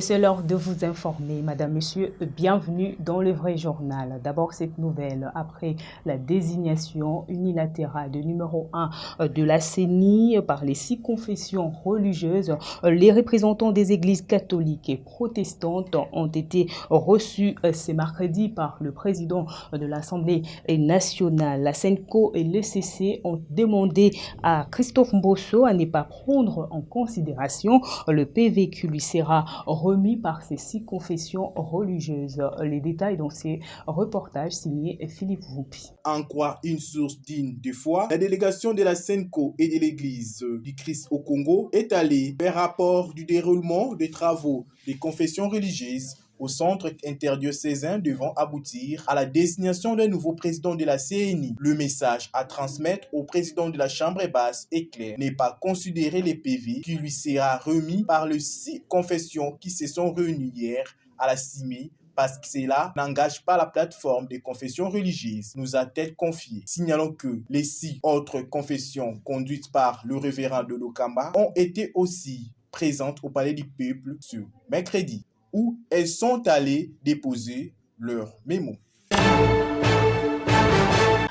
C'est l'heure de vous informer, Madame, Monsieur, bienvenue dans le vrai journal. D'abord, cette nouvelle, après la désignation unilatérale de numéro 1 de la CENI par les 6 confessions religieuses, les représentants des églises catholiques et protestantes ont été reçus ce mercredi par le président de l'Assemblée nationale. La SENCO et l'ECC ont demandé à Christophe Mbosso à ne pas prendre en considération le PV qui lui sera remis par ces 6 confessions religieuses. Les détails dans ces reportages signés Philippe Voupi. En quoi une source digne de foi, la délégation de la SENCO et de l'Église du Christ au Congo est allée faire rapport du déroulement des travaux des confessions religieuses au centre interdiocésain devant aboutir à la désignation d'un nouveau président de la CENI. Le message à transmettre au président de la Chambre basse est clair. Ne pas considérer les PV qui lui sera remis par les 6 confessions qui se sont réunies hier à la CIMI parce que cela n'engage pas la plateforme des confessions religieuses, nous a-t-elle confié. Signalons que les 6 autres confessions conduites par le révérend Dodo Kamba ont été aussi présentes au Palais du Peuple ce mercredi, où elles sont allées déposer leur mémo.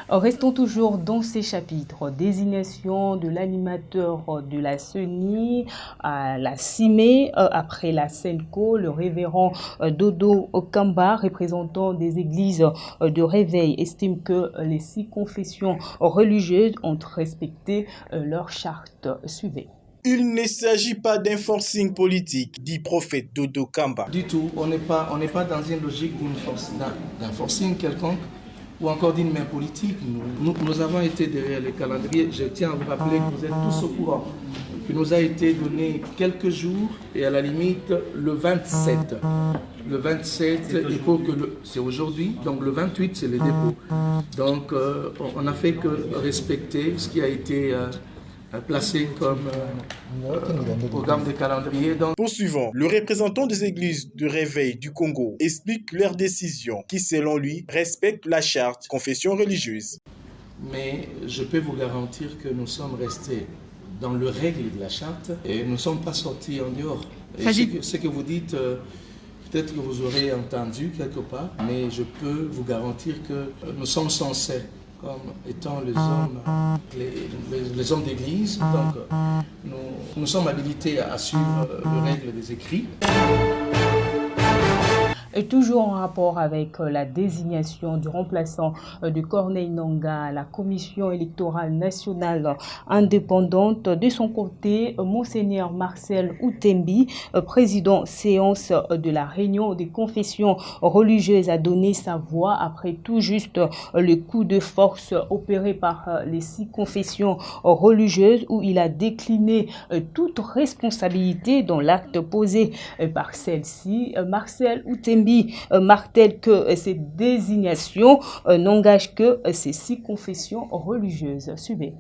Restons toujours dans ces chapitres. Désignation de l'animateur de la CENI à la CIME après la SENCO, le révérend Dodo Kamba, représentant des églises de réveil, estime que les 6 confessions religieuses ont respecté leur charte. Suivez. Il ne s'agit pas d'un forcing politique, dit prophète Dodo Kamba. Du tout, on n'est pas dans une logique d'un forcing quelconque ou encore d'une main politique. Nous avons été derrière les calendriers. Je tiens à vous rappeler que vous êtes tous au courant, qu'il nous a été donné quelques jours et à la limite le 27. Le 27, il faut que c'est aujourd'hui, donc le 28 c'est le dépôt. Donc on n'a fait que respecter ce qui a été placé comme programme de calendrier. Poursuivant, le représentant des églises de réveil du Congo explique leur décision qui, selon lui, respecte la charte confession religieuse. Mais je peux vous garantir que nous sommes restés dans le règle de la charte et nous ne sommes pas sortis en dehors. Ce que vous dites, peut-être que vous aurez entendu quelque part, mais je peux vous garantir que nous sommes censés comme étant les hommes d'église. Donc, nous sommes habilités à suivre les règles des écrits. Et toujours en rapport avec la désignation du remplaçant de Corneille Nangaa à la Commission électorale nationale indépendante, de son côté, Monseigneur Marcel Outembi, président séance de la réunion des confessions religieuses, a donné sa voix après tout juste le coup de force opéré par les 6 confessions religieuses où il a décliné toute responsabilité dans l'acte posé par celle-ci. Marcel Outembi martèle que ces désignations n'engagent que ces 6 confessions religieuses. Suivez.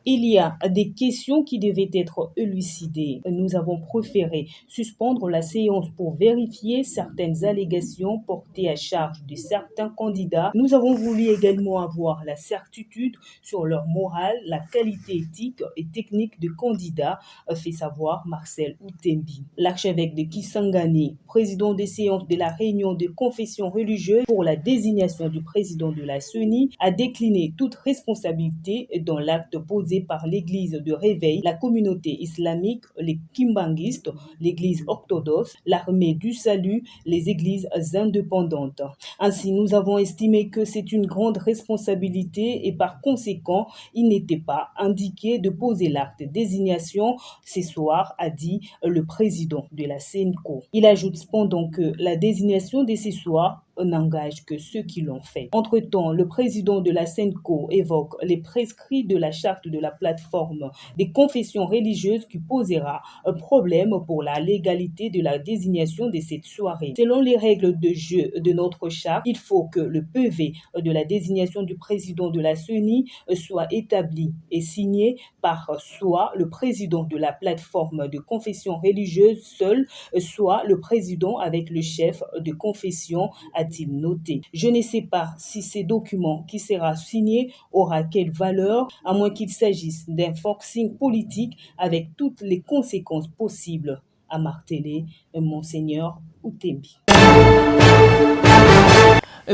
Il y a des questions qui devaient être élucidées. Nous avons préféré suspendre la séance pour vérifier certaines allégations portées à charge de certains candidats. Nous avons voulu également avoir la certitude sur leur morale, la qualité éthique et technique de candidats, fait savoir Marcel Outembi. L'archevêque de Kisangani, président des séances de la réunion de confession religieuse pour la désignation du président de la CENI, a décliné toute responsabilité dans l'acte posé par l'église de réveil, la communauté islamique, les kimbanguistes, l'église orthodoxe, l'armée du salut, les églises indépendantes. Ainsi, nous avons estimé que c'est une grande responsabilité et par conséquent, il n'était pas indiqué de poser l'acte de désignation ce soir, a dit le président de la SENCO. Il ajoute cependant que la désignation de ce soir n'engage que ceux qui l'ont fait. Entre-temps, le président de la SENCO évoque les prescrits de la charte de la plateforme des confessions religieuses qui posera un problème pour la légalité de la désignation de cette soirée. Selon les règles de jeu de notre charte, il faut que le PV de la désignation du président de la CENI soit établi et signé par soit le président de la plateforme de confession religieuse seul, soit le président avec le chef de confession, a-t-il noté. Je ne sais pas si ces documents qui sera signé aura quelle valeur, à moins qu'il s'agisse d'un forcing politique avec toutes les conséquences possibles, a martelé Monseigneur Outembi.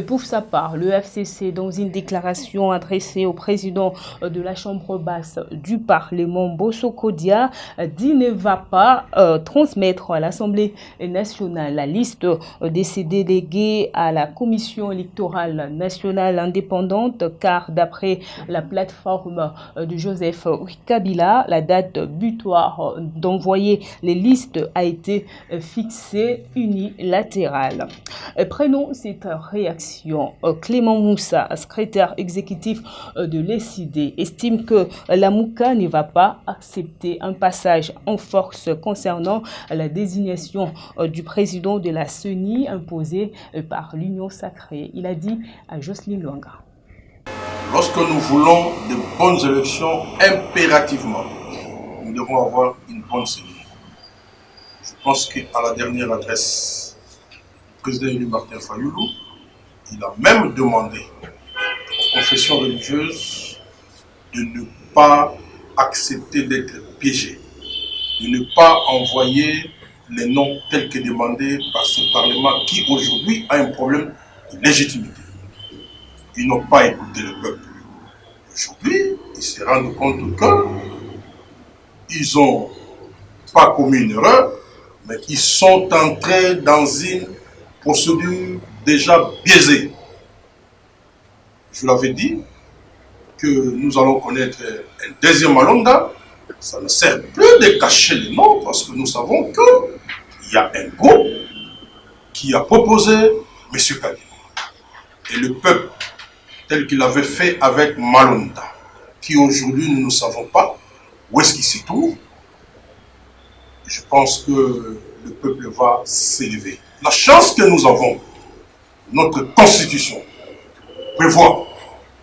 Pour sa part, le FCC, dans une déclaration adressée au président de la Chambre basse du Parlement, Bosoko Dia, dit ne va pas transmettre à l'Assemblée nationale la liste de ses délégués à la Commission électorale nationale indépendante, car d'après la plateforme de Joseph Kabila, la date butoir d'envoyer les listes a été fixée unilatérale. Prenons cette réaction. Clément Moussa, secrétaire exécutif de l'ECD, estime que la Mouka ne va pas accepter un passage en force concernant la désignation du président de la CENI imposée par l'Union sacrée. Il a dit à Jocelyne Luanga. Lorsque nous voulons de bonnes élections, impérativement, nous devons avoir une bonne CENI. Je pense qu'à la dernière adresse du président élu Martin Fayoulou, il a même demandé aux confessions religieuses de ne pas accepter d'être piégées, de ne pas envoyer les noms tels que demandés par ce Parlement qui aujourd'hui a un problème de légitimité. Ils n'ont pas écouté le peuple. Aujourd'hui, ils se rendent compte qu'ils n'ont pas commis une erreur, mais qu'ils sont entrés dans une procédure déjà biaisée. Je l'avais dit que nous allons connaître un deuxième Malonda. Ça ne sert plus de cacher les noms parce que nous savons qu'il y a un groupe qui a proposé M. Kabila. Et le peuple, tel qu'il avait fait avec Malonda, qui aujourd'hui nous ne savons pas où est-ce qu'il se trouve, je pense que le peuple va s'élever. La chance que nous avons, notre constitution prévoit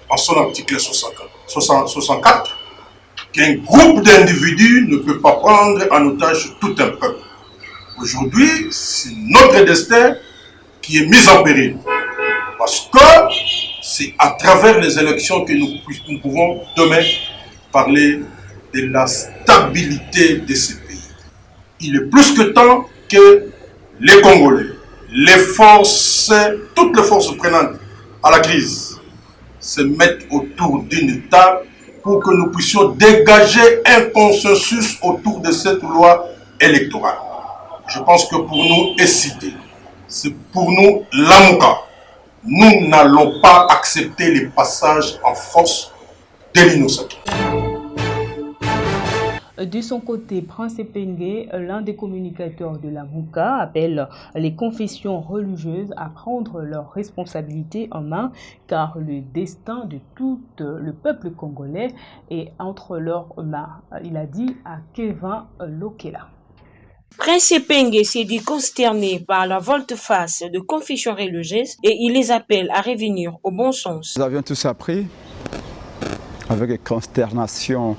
en son article 64 qu'un groupe d'individus ne peut pas prendre en otage tout un peuple. Aujourd'hui, c'est notre destin qui est mis en péril. Parce que c'est à travers les élections que nous pouvons demain parler de la stabilité de ce pays. Il est plus que temps que les Congolais, les forces, toutes les forces prenantes à la crise se mettent autour d'une table pour que nous puissions dégager un consensus autour de cette loi électorale. Je pense que pour nous, ECD, c'est pour nous l'AMUCA. Nous n'allons pas accepter les passages en force de l'Inosaki. De son côté, Prince Epenge, l'un des communicateurs de la Mouka, appelle les confessions religieuses à prendre leurs responsabilités en main, car le destin de tout le peuple congolais est entre leurs mains. Il a dit à Kevin Lokela. Prince Epenge s'est dit consterné par la volte-face de confessions religieuses et il les appelle à revenir au bon sens. Nous avions tous appris avec consternation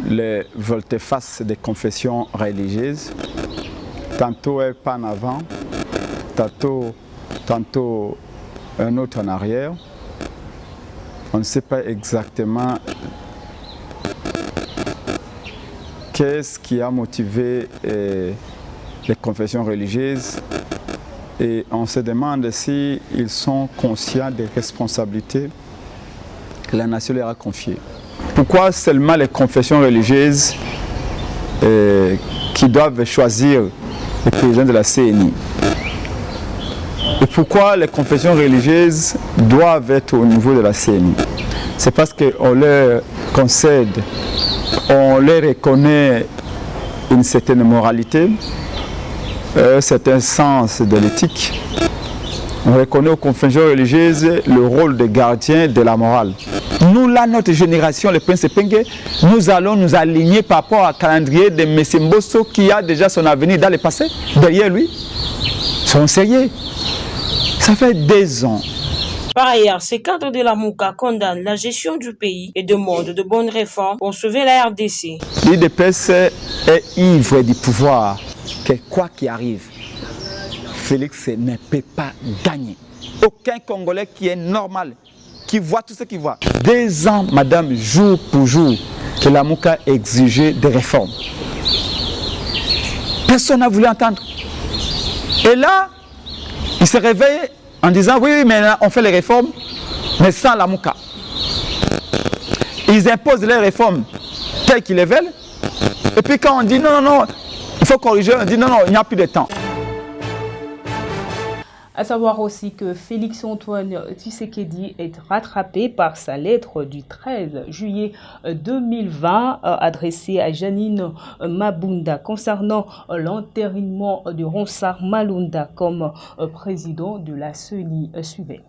les volte-face des confessions religieuses. Tantôt un pas en avant, tantôt un autre en arrière. On ne sait pas exactement qu'est-ce qui a motivé les confessions religieuses et on se demande s'ils sont conscients des responsabilités que la nation leur a confiées. Pourquoi seulement les confessions religieuses qui doivent choisir le président de la CENI? Et pourquoi les confessions religieuses doivent être au niveau de la CENI? C'est parce qu'on leur concède, on leur reconnaît une certaine moralité, un certain sens de l'éthique. On reconnaît aux confessions religieuses le rôle de gardien de la morale. Nous, là, notre génération, le Prince Epenge, nous allons nous aligner par rapport au calendrier de M. Mbosso qui a déjà son avenir dans le passé, derrière lui. Soyons sérieux. Ça fait 2 ans. Par ailleurs, ces cadres de la Mouka condamnent la gestion du pays et demandent de bonnes réformes pour sauver la RDC. L'IDPS est ivre du pouvoir, que quoi qu'il arrive, Félix ne peut pas gagner. Aucun Congolais qui est normal, qui voit tout ce qu'il voit. 2 ans, madame, jour pour jour, que la Mouka exigeait des réformes. Personne n'a voulu entendre. Et là, il se réveille en disant, oui, mais on fait les réformes, mais sans la Mouka. Ils imposent les réformes telles qu'ils les veulent. Et puis quand on dit, non, il faut corriger, on dit, non, il n'y a plus de temps. À savoir aussi que Félix-Antoine Tshisekedi est rattrapé par sa lettre du 13 juillet 2020 adressée à Janine Mabunda concernant l'entérinement de Ronsard Malonda comme président de la CENI. Suivez.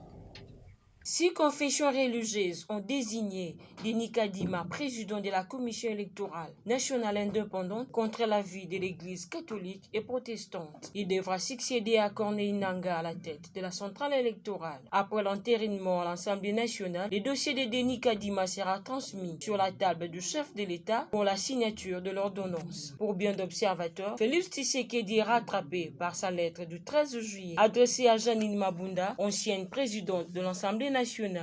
6 confessions religieuses ont désigné Denis Kadima, président de la Commission électorale nationale indépendante, contre l'avis de l'Église catholique et protestante. Il devra succéder à Corneille Nangaa à la tête de la centrale électorale. Après l'entérinement à l'Assemblée nationale, le dossier de Denis Kadima sera transmis sur la table du chef de l'État pour la signature de l'ordonnance. Pour bien d'observateurs, Félix Tshisekedi est rattrapé par sa lettre du 13 juillet adressée à Janine Mabunda, ancienne présidente de l'Assemblée nationale.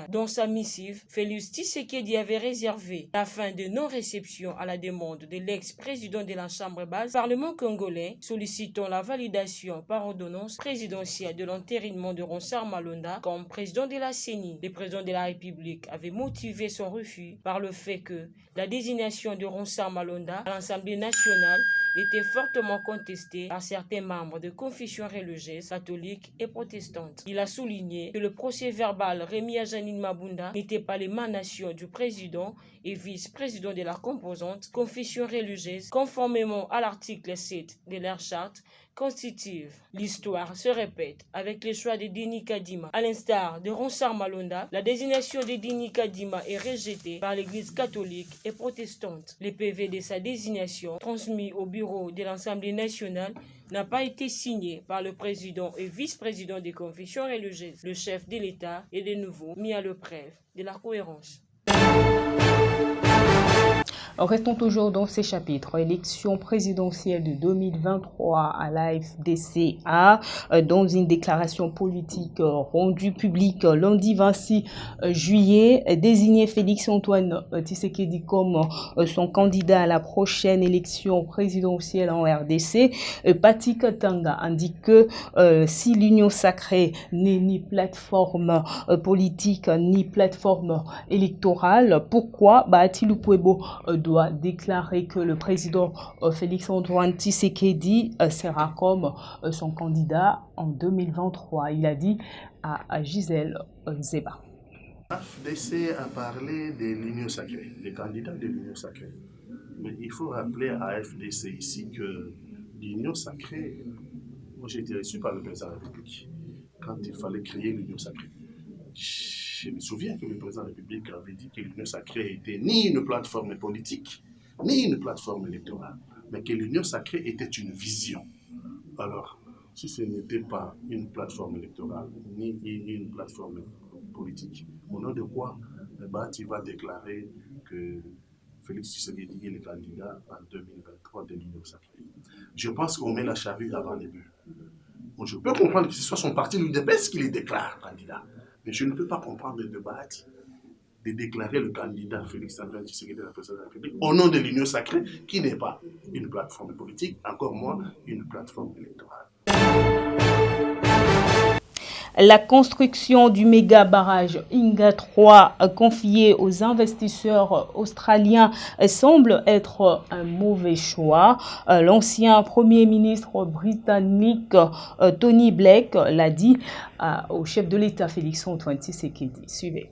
Dans sa missive, Félix Tshisekedi avait réservé la fin de non-réception à la demande de l'ex-président de la Chambre basse Parlement congolais, sollicitant la validation par ordonnance présidentielle de l'entérinement de Ronsard Malonda comme président de la CENI. Le président de la République avait motivé son refus par le fait que la désignation de Ronsard Malonda à l'Assemblée nationale était fortement contestée par certains membres de confessions religieuses catholiques et protestantes. Il a souligné que le procès-verbal remis à Janine Mabunda n'était pas l'émanation du président et vice-président de la composante confession religieuse, conformément à l'article 7 de leur charte constitutive. L'histoire se répète avec le choix de Denis Kadima. À l'instar de Ronsard Malonda, la désignation de Denis Kadima est rejetée par l'Église catholique et protestante. Le PV de sa désignation, transmis au bureau de l'Assemblée nationale, n'a pas été signé par le président et vice-président des confessions religieuses. Le chef de l'État est de nouveau mis à l'épreuve de la cohérence. Restons toujours dans ces chapitres. Élection présidentielle de 2023 à la FDCA. Dans une déclaration politique rendue publique lundi 26 juillet, désigné Félix-Antoine Tshisekedi comme son candidat à la prochaine élection présidentielle en RDC. Pati Katanga indique que si l'Union sacrée n'est ni plateforme politique ni plateforme électorale, pourquoi Bahati Lukwebo doit déclarer que le président Félix-Antoine Tshisekedi sera comme son candidat en 2023. Il a dit à Gisèle Zeba. FDC a parlé de l'Union sacrée, des candidats de l'Union sacrée. Mais il faut rappeler à FDC ici que l'Union sacrée, moi j'ai été reçu par le président de la République quand il fallait créer l'Union sacrée. Je me souviens que le président de la République avait dit que l'Union sacrée était ni une plateforme politique, ni une plateforme électorale, mais que l'Union sacrée était une vision. Alors, si ce n'était pas une plateforme électorale, ni une plateforme politique, au nom de quoi tu vas déclarer que Félix Tshisekedi est le candidat en 2023 de l'Union sacrée. Je pense qu'on met la charrue avant les bœufs. Bon, je peux comprendre que ce soit son parti, l'UDPS, qui les déclare candidat. Mais je ne peux pas comprendre le débat de déclarer le candidat Félix-Antoine Tshisekedi de la présidence de la République au nom de l'Union sacrée, qui n'est pas une plateforme politique, encore moins une plateforme électorale. La construction du méga barrage Inga 3 confié aux investisseurs australiens semble être un mauvais choix. L'ancien Premier ministre britannique Tony Blair l'a dit au chef de l'État Félix-Antoine Tshisekedi. Suivez.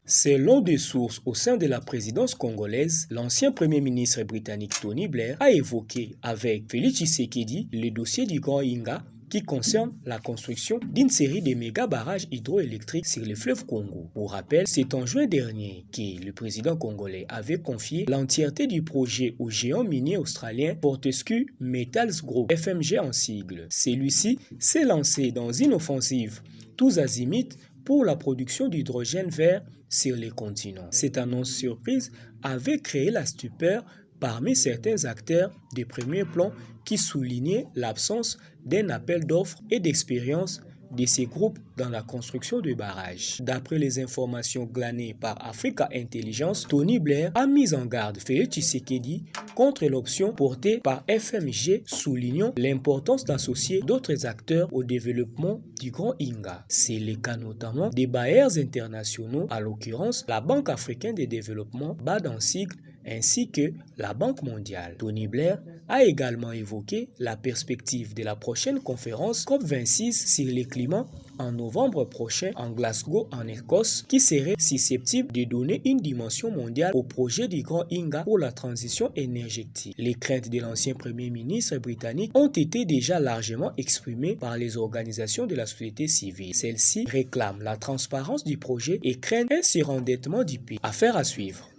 Selon des sources au sein de la présidence congolaise, l'ancien Premier ministre britannique Tony Blair a évoqué avec Félix Tshisekedi le dossier du Grand Inga qui concerne la construction d'une série de méga-barrages hydroélectriques sur le fleuve Congo. Pour rappel, c'est en juin dernier que le président congolais avait confié l'entièreté du projet au géant minier australien Fortescue Metals Group, FMG en sigle. Celui-ci s'est lancé dans une offensive tous azimuts pour la production d'hydrogène vert sur les continents. Cette annonce surprise avait créé la stupeur parmi certains acteurs de premier plan qui soulignaient l'absence d'un appel d'offres et d'expérience de ces groupes dans la construction de barrages. D'après les informations glanées par Africa Intelligence, Tony Blair a mis en garde Félix Tshisekedi contre l'option portée par FMG, soulignant l'importance d'associer d'autres acteurs au développement du Grand Inga. C'est le cas notamment des bailleurs internationaux, à l'occurrence la Banque africaine de développement, BAD en sigle, ainsi que la Banque mondiale. Tony Blair a également évoqué la perspective de la prochaine conférence COP26 sur le climat en novembre prochain en Glasgow, en Écosse, qui serait susceptible de donner une dimension mondiale au projet du Grand Inga pour la transition énergétique. Les craintes de l'ancien Premier ministre britannique ont été déjà largement exprimées par les organisations de la société civile. Celles-ci réclament la transparence du projet et craignent un surendettement du pays. Affaire à suivre.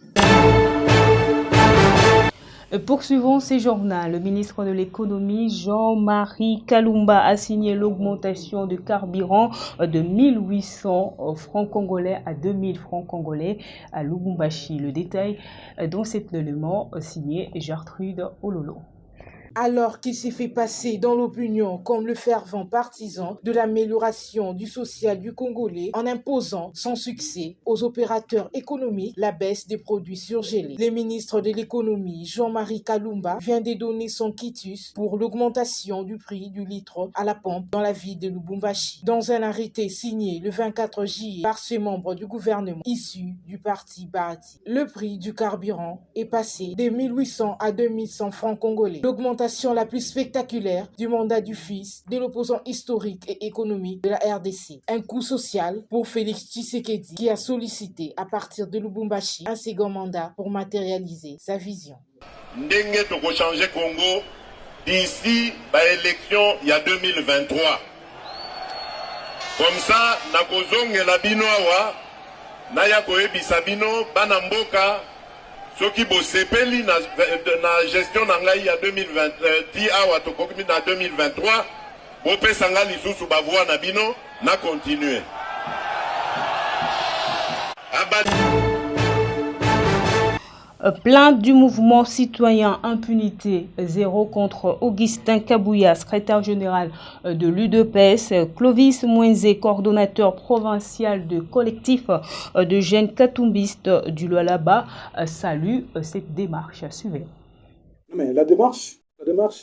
Poursuivons ces journaux. Le ministre de l'économie, Jean-Marie Kalumba, a signé l'augmentation de carburant de 1800 francs congolais à 2000 francs congolais à Lubumbashi. Le détail dans cet élément signé Gertrude Ololo. Alors qu'il s'est fait passer dans l'opinion comme le fervent partisan de l'amélioration du social du Congolais en imposant sans succès aux opérateurs économiques la baisse des produits surgelés. Le ministre de l'économie, Jean-Marie Kalumba, vient de donner son quitus pour l'augmentation du prix du litre à la pompe dans la ville de Lubumbashi. Dans un arrêté signé le 24 juillet par ses membres du gouvernement issus du parti Bati, le prix du carburant est passé de 1800 à 2100 francs congolais. L'augmentation la plus spectaculaire du mandat du fils de l'opposant historique et économique de la RDC. Un coup social pour Félix Tshisekedi qui a sollicité à partir de Lubumbashi un second mandat pour matérialiser sa vision. Ndenge toko changer Congo d'ici à l'élection il y a 2023. Comme ça, nakozonge la bino awa, naya koyebisa bino bana mboka soki bosepeli na gestion na ngai ya 2020 ti awa tokomi na 2023 bopesa nga lisusu bavoi na bino na continue. Plainte du mouvement citoyen Impunité Zéro contre Augustin Kabouya, secrétaire général de l'UDPS, Clovis Mouenzé, coordonnateur provincial de collectif de jeunes katumbistes du Lualaba, salue cette démarche. Suivez. Mais la démarche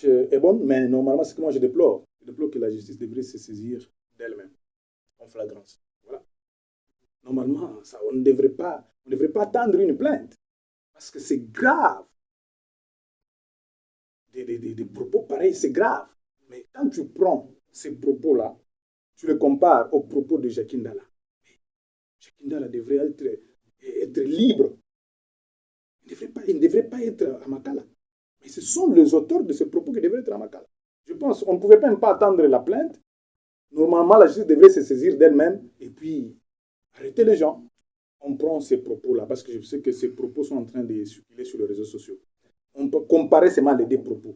est bonne, mais normalement, c'est que moi je déplore. Je déplore que la justice devrait se saisir d'elle-même, en flagrance. Voilà. Normalement, ça, on ne devrait pas attendre une plainte. Parce que c'est grave. Des propos pareils, c'est grave. Mais quand tu prends ces propos-là, tu les compares aux propos de Jacques Ndala. Jacques Ndala devrait être libre. Il ne devrait pas être à Makala. Mais ce sont les auteurs de ces propos qui devraient être à Makala. Je pense qu'on ne pouvait même pas attendre la plainte. Normalement, la justice devrait se saisir d'elle-même et puis arrêter les gens. On prend ces propos-là, parce que je sais que ces propos sont en train de circuler sur les réseaux sociaux. On peut comparer seulement les deux propos.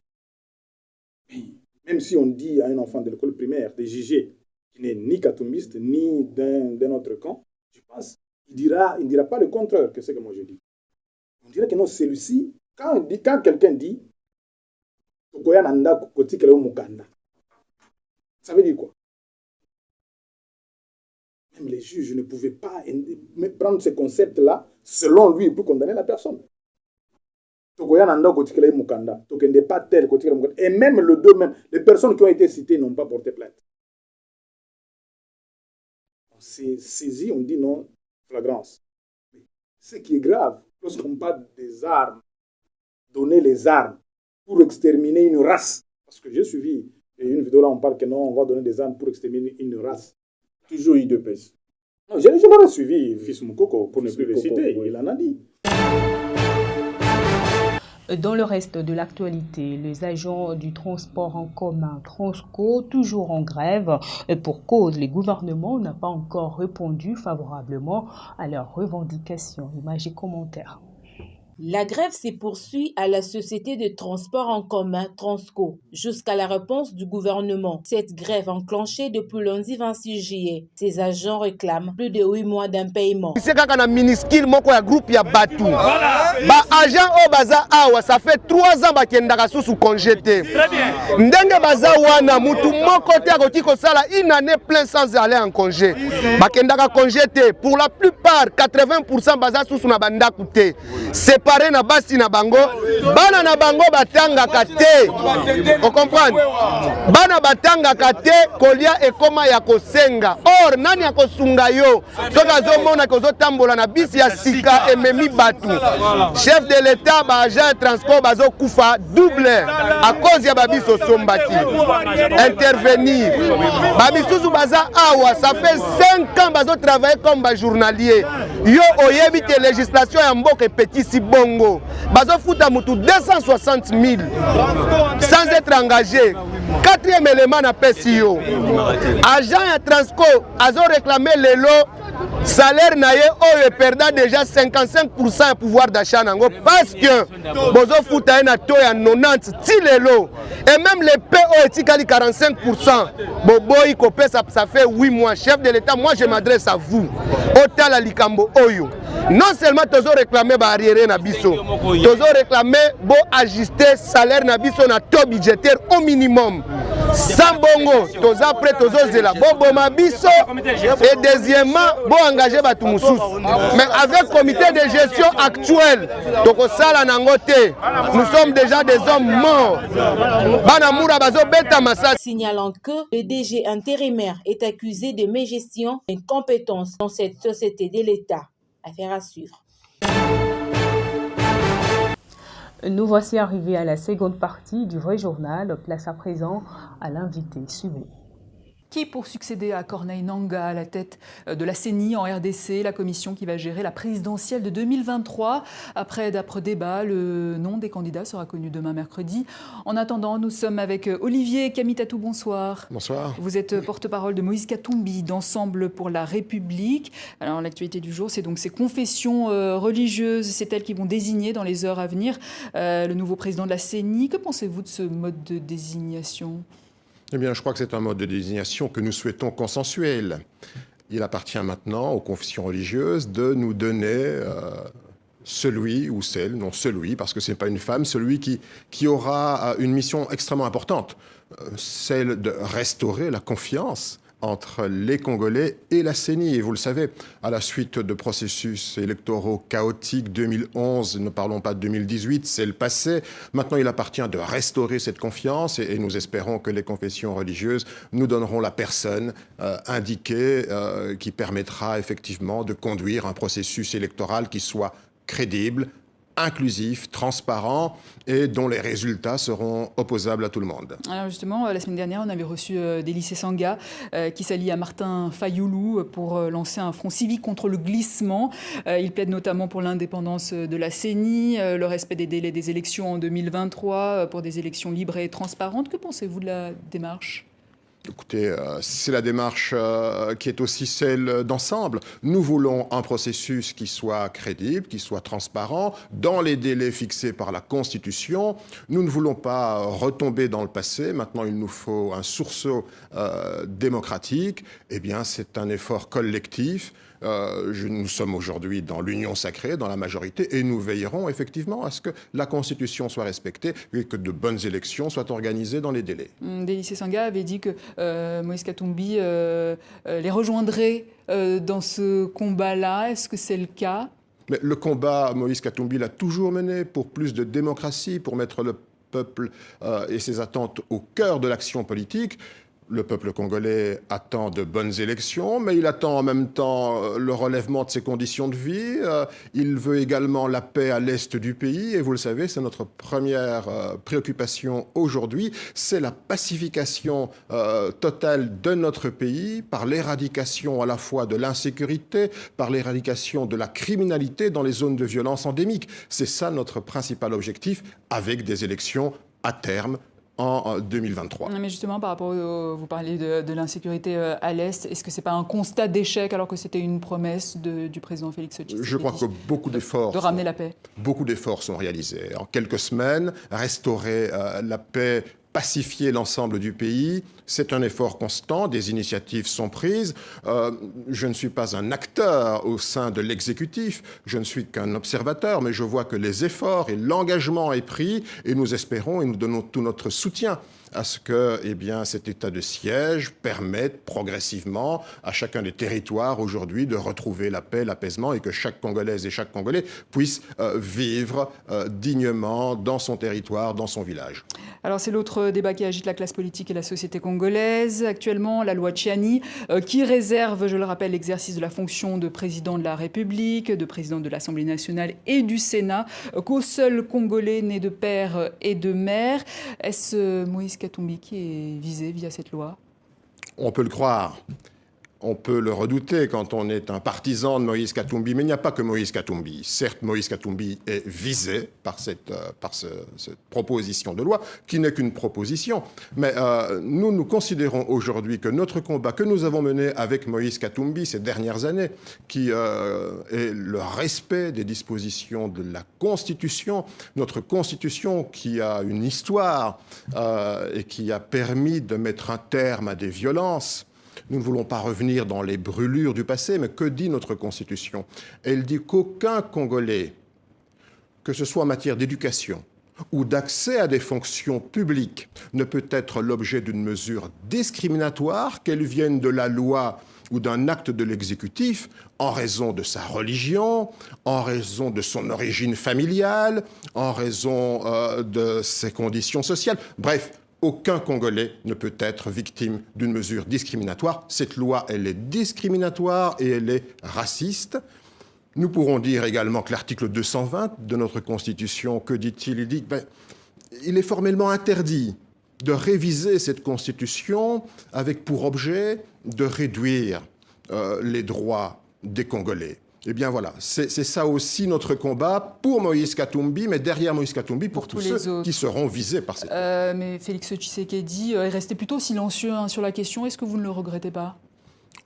Mais même si on dit à un enfant de l'école primaire de juger qui n'est ni katumbiste, ni d'un autre camp, je pense qu'il ne dira pas le contraire que ce que moi je dis. On dirait que non, celui-ci, quand quelqu'un dit ça veut dire quoi? Même les juges ne pouvaient pas prendre ce concept-là selon lui pour condamner la personne. Et même les personnes qui ont été citées n'ont pas porté plainte. On s'est saisi, on dit non, flagrance. Mais ce qui est grave, lorsqu'on parle des armes, donner les armes pour exterminer une race, parce que j'ai suivi une vidéo là, on parle que non, on va donner des armes pour exterminer une race. Toujours UDPS. Non, je l'aurais suivi, Fils Moukoko, pour ne plus le citer, il en a dit. Dans le reste de l'actualité, les agents du transport en commun Transco, toujours en grève pour cause, le gouvernement n'a pas encore répondu favorablement à leurs revendications. Images et commentaires. La grève se poursuit à la société de transport en commun Transco jusqu'à la réponse du gouvernement. Cette grève enclenchée depuis lundi 26 juillet. Ces agents réclament plus de 8 mois d'impaiement. C'est quand on a minuscule, mon groupe, il y a battu. Ba agent au baza awa, ça fait 3 ans bakendaka sous congé te. Ndenge baza wana mutu moko te akoti kosala une année plein sans aller en congé. Bakendaka congé te. Pour la plupart 80% baza sous na banda kute. Séparé na basi na bango, bana na bango batanga kate. On comprend? Bana batanga kate kolia ekoma ya kosenga. Or nani ya kosunga yo? Soka zomona kozo tambola na bisi ya sika ememi batu. Chef de l'État ba agent transport bazo kufa double à cause ya babiso sombati. Intervenir. Babisuzu baza awa, ça fait 5 ans bazo travailler comme ba journalier. Yo oyebi te législation ya mboka petit si bongo. Bazo futa mutu 260 000 sans être engagé. 4e élément na PSIO. Agent ya Transco azo réclamer le lot salaire na ye oyo perdant déjà 55% de pouvoir d'achat nango parce que bozo futa na to ya 90 ti lelo et même les PO etikali 45%. Boboyi kopé ça fait 8 mois. Chef de l'État, moi je m'adresse à vous. Otala likambo oyo. Non seulement tozo réclamer ba arriéré na biso, tozo réclamer bo ajuster salaire na biso na taux budgétaire au minimum. Sans bongo, toza prêt tozo zela bobo ma biso et deuxièmement bo engager batu mususu. Mais avec comité de gestion actuel, toko sala nango te. Nous sommes déjà des hommes morts. Bana mura bazo beta massa. Signalant que le DG intérimaire est accusé de mégestion et incompétence dans cette société de l'État. Affaire à suivre. Nous voici arrivés à la seconde partie du vrai journal. Place à présent à l'invité. Suivez. Qui pour succéder à Corneille Nangaa à la tête de la CENI en RDC, la commission qui va gérer la présidentielle de 2023. Après d'âpres débats, le nom des candidats sera connu demain mercredi. En attendant, nous sommes avec Olivier Kamitatou, bonsoir. Bonsoir. Vous êtes porte-parole de Moïse Katumbi d'Ensemble pour la République. Alors l'actualité du jour, c'est donc ces confessions religieuses. C'est elles qui vont désigner dans les heures à venir le nouveau président de la CENI. Que pensez-vous de ce mode de désignation ? Eh bien, je crois que c'est un mode de désignation que nous souhaitons consensuel. Il appartient maintenant aux confessions religieuses de nous donner celui ou celle, non celui, parce que ce n'est pas une femme, celui qui aura une mission extrêmement importante, celle de restaurer la confiance entre les Congolais et la CENI. Et vous le savez, à la suite de processus électoraux chaotiques 2011, ne parlons pas de 2018, c'est le passé. Maintenant, il appartient de restaurer cette confiance et nous espérons que les confessions religieuses nous donneront la personne indiquée qui permettra effectivement de conduire un processus électoral qui soit crédible, inclusif, transparent et dont les résultats seront opposables à tout le monde. Alors justement, la semaine dernière, on avait reçu Délice Sanga qui s'allie à Martin Fayoulou pour lancer un front civique contre le glissement. Il plaide notamment pour l'indépendance de la CENI, le respect des délais des élections en 2023, pour des élections libres et transparentes. Que pensez-vous de la démarche ? Écoutez, c'est la démarche qui est aussi celle d'Ensemble. Nous voulons un processus qui soit crédible, qui soit transparent, dans les délais fixés par la Constitution. Nous ne voulons pas retomber dans le passé. Maintenant, il nous faut un sursaut démocratique. Eh bien, c'est un effort collectif. Nous sommes aujourd'hui dans l'union sacrée, dans la majorité, et nous veillerons effectivement à ce que la Constitution soit respectée et que de bonnes élections soient organisées dans les délais. Délice Sanga avait dit que Moïse Katumbi les rejoindrait dans ce combat-là. Est-ce que c'est le cas ? Mais le combat, Moïse Katumbi l'a toujours mené pour plus de démocratie, pour mettre le peuple et ses attentes au cœur de l'action politique. Le peuple congolais attend de bonnes élections, mais il attend en même temps le relèvement de ses conditions de vie. Il veut également la paix à l'est du pays. Et vous le savez, c'est notre première préoccupation aujourd'hui. C'est la pacification totale de notre pays par l'éradication à la fois de l'insécurité, par l'éradication de la criminalité dans les zones de violence endémique. C'est ça notre principal objectif avec des élections à terme en 2023. Mais justement, par rapport vous parlez de l'insécurité à l'Est, est-ce que ce n'est pas un constat d'échec alors que c'était une promesse du président Félix Tshisekedi ? Je crois que beaucoup d'efforts... De ramener la paix. Beaucoup d'efforts sont réalisés. En quelques semaines, restaurer la paix pacifier l'ensemble du pays. C'est un effort constant, des initiatives sont prises. Je ne suis pas un acteur au sein de l'exécutif, je ne suis qu'un observateur, mais je vois que les efforts et l'engagement est pris et nous espérons et nous donnons tout notre soutien à ce que cet état de siège permette progressivement à chacun des territoires aujourd'hui de retrouver la paix, l'apaisement et que chaque Congolaise et chaque Congolais puisse vivre dignement dans son territoire, dans son village. Alors c'est l'autre débat qui agite la classe politique et la société congolaise. Actuellement, la loi Tchiani qui réserve, je le rappelle, l'exercice de la fonction de président de la République, de président de l'Assemblée nationale et du Sénat, qu'aux seuls Congolais nés de père et de mère. Est-ce Moïse Katumbi qui est visé via cette loi? On peut le croire. On peut le redouter quand on est un partisan de Moïse Katumbi, mais il n'y a pas que Moïse Katumbi. Certes, Moïse Katumbi est visé par cette proposition de loi, qui n'est qu'une proposition. Mais nous considérons aujourd'hui que notre combat que nous avons mené avec Moïse Katumbi ces dernières années, qui est le respect des dispositions de la Constitution, notre Constitution qui a une histoire et qui a permis de mettre un terme à des violences. Nous ne voulons pas revenir dans les brûlures du passé, mais que dit notre Constitution? Elle dit qu'aucun Congolais, que ce soit en matière d'éducation ou d'accès à des fonctions publiques, ne peut être l'objet d'une mesure discriminatoire, qu'elle vienne de la loi ou d'un acte de l'exécutif, en raison de sa religion, en raison de son origine familiale, en raison de ses conditions sociales. Bref, aucun Congolais ne peut être victime d'une mesure discriminatoire. Cette loi, elle est discriminatoire et elle est raciste. Nous pourrons dire également que l'article 220 de notre Constitution, que dit-il? Il dit qu'il est formellement interdit de réviser cette Constitution avec pour objet de réduire les droits des Congolais. Eh bien voilà, c'est ça aussi notre combat pour Moïse Katumbi, mais derrière Moïse Katumbi, pour tous ceux qui seront visés par cette loi. Mais Félix Tshisekedi est resté plutôt silencieux sur la question. Est-ce que vous ne le regrettez pas?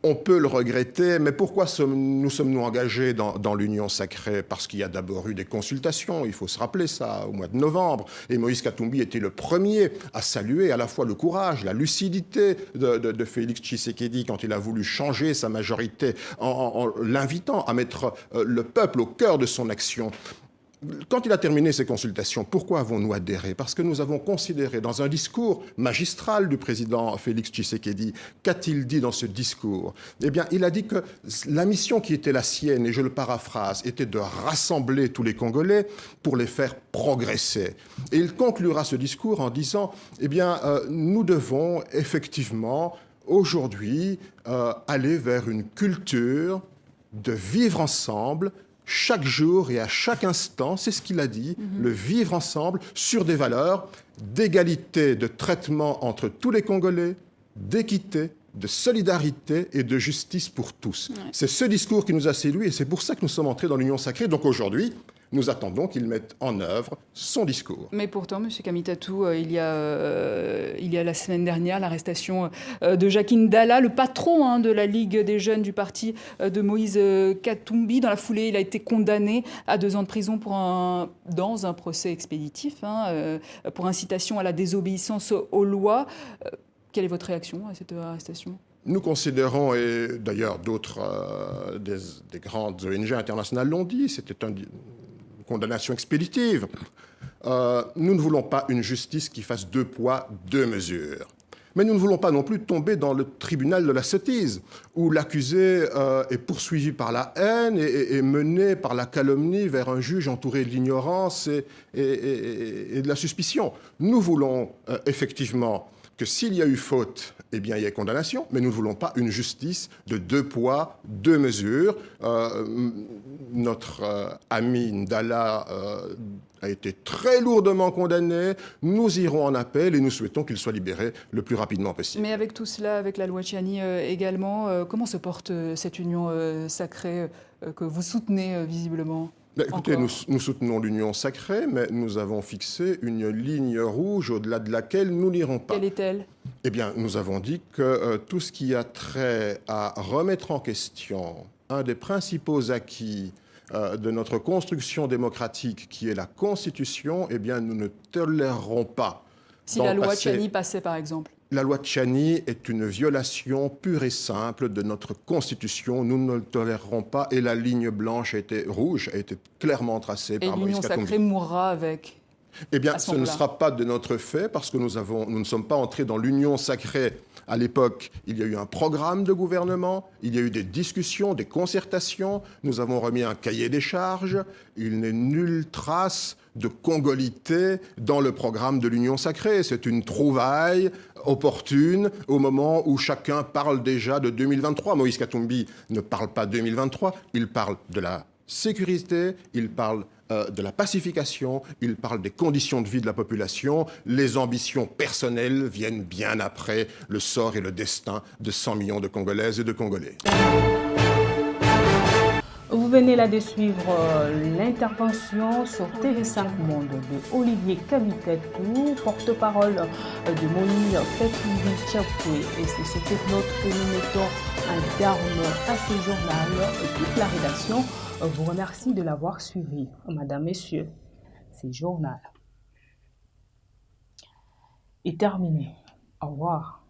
On peut le regretter, mais pourquoi nous sommes-nous engagés dans l'Union sacrée? Parce qu'il y a d'abord eu des consultations, il faut se rappeler ça, au mois de novembre. Et Moïse Katumbi était le premier à saluer à la fois le courage, la lucidité de Félix Tshisekedi quand il a voulu changer sa majorité en l'invitant à mettre le peuple au cœur de son action. Quand il a terminé ces consultations, pourquoi avons-nous adhéré? Parce que nous avons considéré dans un discours magistral du président Félix Tshisekedi, qu'a-t-il dit dans ce discours? Eh bien, il a dit que la mission qui était la sienne, et je le paraphrase, était de rassembler tous les Congolais pour les faire progresser. Et il conclura ce discours en disant, eh bien, nous devons effectivement aujourd'hui aller vers une culture de vivre ensemble, chaque jour et à chaque instant, c'est ce qu'il a dit, le vivre ensemble sur des valeurs d'égalité de traitement entre tous les Congolais, d'équité, de solidarité et de justice pour tous. Ouais. C'est ce discours qui nous a séduits et c'est pour ça que nous sommes entrés dans l'Union sacrée. Donc aujourd'hui, nous attendons qu'il mette en œuvre son discours. Mais pourtant, M. Kamitatou, il y a la semaine dernière l'arrestation de Jacquine Dalla, le patron de la Ligue des jeunes du parti de Moïse Katumbi. Dans la foulée, il a été condamné à 2 ans de prison dans un procès expéditif pour incitation à la désobéissance aux lois. Quelle est votre réaction à cette arrestation ? Nous considérons, et d'ailleurs d'autres des grandes ONG internationales l'ont dit, c'était une condamnation expéditive. Nous ne voulons pas une justice qui fasse 2 poids, 2 mesures. Mais nous ne voulons pas non plus tomber dans le tribunal de la sottise, où l'accusé est poursuivi par la haine et mené par la calomnie vers un juge entouré de l'ignorance et de la suspicion. Nous voulons effectivement que s'il y a eu faute, eh bien, il y a condamnation, mais nous ne voulons pas une justice de 2 poids, 2 mesures. Notre ami Ndala a été très lourdement condamné. Nous irons en appel et nous souhaitons qu'il soit libéré le plus rapidement possible. Mais avec tout cela, avec la loi Tchiani également, comment se porte cette union sacrée que vous soutenez visiblement ? Écoutez, nous soutenons l'union sacrée, mais nous avons fixé une ligne rouge au-delà de laquelle nous n'irons pas. Quelle est-elle ? Eh bien, nous avons dit que tout ce qui a trait à remettre en question un des principaux acquis de notre construction démocratique, qui est la Constitution, eh bien, nous ne tolérerons pas Si la loi Tchani passait, par exemple. La loi Tchani est une violation pure et simple de notre Constitution. Nous ne le tolérerons pas et la ligne blanche rouge a été clairement tracée par Moïse Katumbi. Et l'union sacrée mourra avec. Eh bien, ce ne sera pas de notre fait parce que nous ne sommes pas entrés dans l'union sacrée. À l'époque, il y a eu un programme de gouvernement, il y a eu des discussions, des concertations. Nous avons remis un cahier des charges. Il n'est nulle trace de congolité dans le programme de l'union sacrée. C'est une trouvaille opportune au moment où chacun parle déjà de 2023. Moïse Katumbi ne parle pas 2023, il parle de la sécurité, il parle de la pacification, il parle des conditions de vie de la population. Les ambitions personnelles viennent bien après le sort et le destin de 100 millions de Congolaises et de Congolais. Vous venez là de suivre l'intervention sur TV5 Monde de Olivier Kamiketou, porte-parole de Moïse Katumbi-Tchapoué. Et c'est sur cette note que nous mettons un terme à ce journal. Toute la rédaction vous remercie de l'avoir suivi. Madame, Messieurs, ce journal est terminé. Au revoir.